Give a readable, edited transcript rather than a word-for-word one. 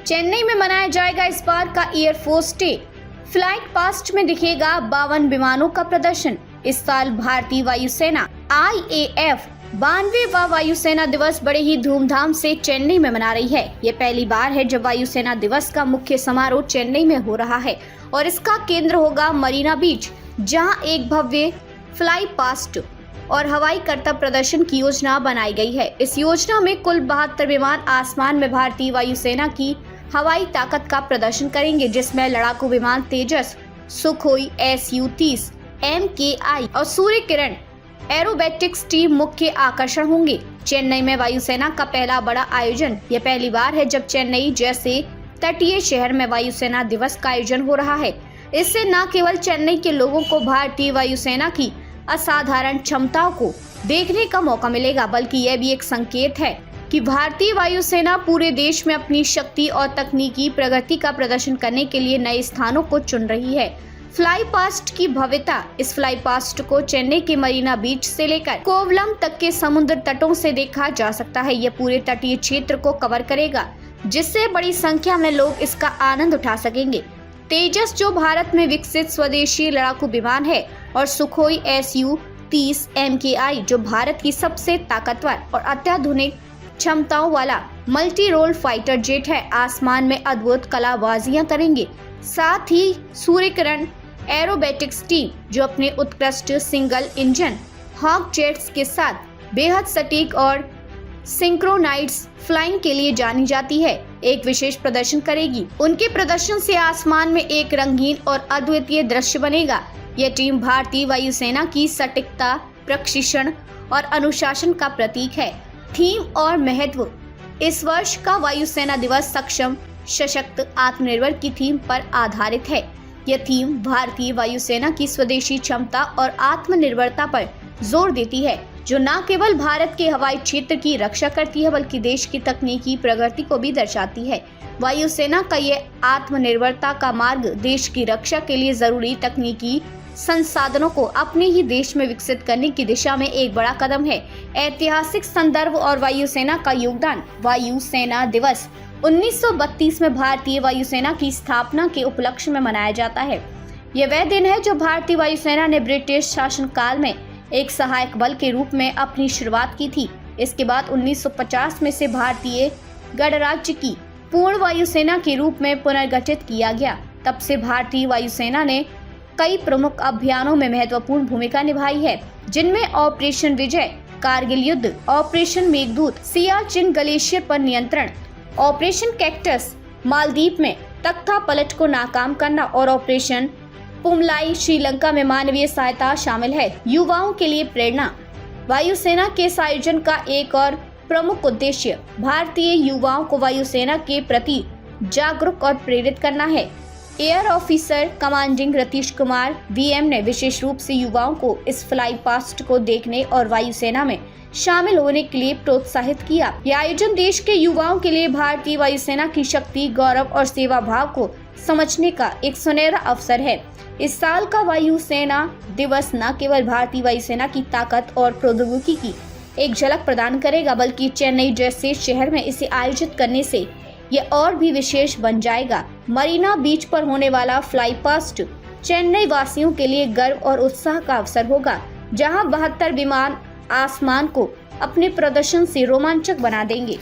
चेन्नई में मनाया जाएगा इस बार का एयरफोर्स डे। फ्लाइट पास्ट में दिखेगा 52 विमानों का प्रदर्शन। इस साल भारतीय वायुसेना IAF 92वां वायुसेना दिवस बड़े ही धूमधाम से चेन्नई में मना रही है। ये पहली बार है जब वायुसेना दिवस का मुख्य समारोह चेन्नई में हो रहा है और इसका केंद्र होगा मरीना बीच, जहां एक भव्य फ्लाई पास्ट और हवाई करतब प्रदर्शन की योजना बनाई गई है। इस योजना में कुल 72 विमान आसमान में भारतीय वायुसेना की हवाई ताकत का प्रदर्शन करेंगे, जिसमें लड़ाकू विमान तेजस, सुखोई Su-30, MKI और सूर्य किरण एरोबैटिक्स टीम मुख्य आकर्षण होंगे। चेन्नई में वायुसेना का पहला बड़ा आयोजन। यह पहली बार है जब चेन्नई जैसे तटीय शहर में वायुसेना दिवस का आयोजन हो रहा है। इससे न केवल चेन्नई के लोगों को भारतीय वायुसेना की असाधारण क्षमताओं को देखने का मौका मिलेगा, बल्कि यह भी एक संकेत है कि भारतीय वायुसेना पूरे देश में अपनी शक्ति और तकनीकी प्रगति का प्रदर्शन करने के लिए नए स्थानों को चुन रही है। फ्लाई पास्ट की भव्यता। इस फ्लाई पास्ट को चेन्नई के मरीना बीच से लेकर कोवलम तक के समुद्र तटों से देखा जा सकता है। यह पूरे तटीय क्षेत्र को कवर करेगा, जिससे बड़ी संख्या में लोग इसका आनंद उठा सकेंगे। तेजस, जो भारत में विकसित स्वदेशी लड़ाकू विमान है, और सुखोई Su-30 MKI, जो भारत की सबसे ताकतवर और अत्याधुनिक क्षमताओं वाला मल्टी रोल फाइटर जेट है, आसमान में अद्भुत कलाबाजियां करेंगे। साथ ही सूर्य किरण एरोबैटिक्स टीम, जो अपने उत्कृष्ट सिंगल इंजन हॉक जेट्स के साथ बेहद सटीक और सिंक्रोनाइज्ड फ्लाइंग के लिए जानी जाती है, एक विशेष प्रदर्शन करेगी। उनके प्रदर्शन से आसमान में एक रंगीन और अद्वितीय दृश्य बनेगा। यह टीम भारतीय वायुसेना की सटीकता, प्रशिक्षण और अनुशासन का प्रतीक है। थीम और महत्व। इस वर्ष का वायुसेना दिवस सक्षम, सशक्त, आत्मनिर्भर की थीम पर आधारित है। यह थीम भारतीय वायुसेना की स्वदेशी क्षमता और आत्मनिर्भरता पर जोर देती है, जो न केवल भारत के हवाई क्षेत्र की रक्षा करती है, बल्कि देश की तकनीकी प्रगति को भी दर्शाती है। वायुसेना का ये आत्मनिर्भरता का मार्ग देश की रक्षा के लिए जरूरी तकनीकी संसाधनों को अपने ही देश में विकसित करने की दिशा में एक बड़ा कदम है। ऐतिहासिक संदर्भ और वायुसेना का योगदान। वायुसेना दिवस 1932 में भारतीय वायुसेना की स्थापना के उपलक्ष्य में मनाया जाता है। यह वह दिन है जब भारतीय वायुसेना ने ब्रिटिश शासनकाल में एक सहायक बल के रूप में अपनी शुरुआत की थी। इसके बाद 1950 में से भारतीय गणराज्य की पूर्ण वायुसेना के रूप में पुनर्गठित किया गया। तब से भारतीय वायुसेना ने कई प्रमुख अभियानों में महत्वपूर्ण भूमिका निभाई है, जिनमें ऑपरेशन विजय, कारगिल युद्ध, ऑपरेशन मेघदूत, सियाचिन ग्लेशियर पर नियंत्रण, ऑपरेशन कैक्टस मालदीव में तख्ता पलट को नाकाम करना और ऑपरेशन पुमलाई श्रीलंका में मानवीय सहायता शामिल है। युवाओं के लिए प्रेरणा। वायुसेना के इस आयोजन का एक और प्रमुख उद्देश्य भारतीय युवाओं को वायुसेना के प्रति जागरूक और प्रेरित करना है। Air officer commanding Ratheesh Kumar VM ने विशेष रूप से युवाओं को इस फ्लाई पास्ट को देखने और वायुसेना में शामिल होने के लिए प्रोत्साहित किया। यह आयोजन देश के युवाओं के लिए भारतीय वायुसेना की शक्ति, गौरव और सेवा भाव को समझने का एक सुनहरा अवसर है। इस साल का वायुसेना दिवस न केवल भारतीय वायुसेना की ताकत और प्रौद्योगिकी की एक झलक प्रदान करेगा, बल्कि चेन्नई जैसे शहर में इसे आयोजित करने से यह और भी विशेष बन जाएगा। मरीना बीच पर होने वाला फ्लाई पास्ट चेन्नई वासियों के लिए गर्व और उत्साह का अवसर होगा, जहां 72 विमान आसमान को अपने प्रदर्शन से रोमांचक बना देंगे।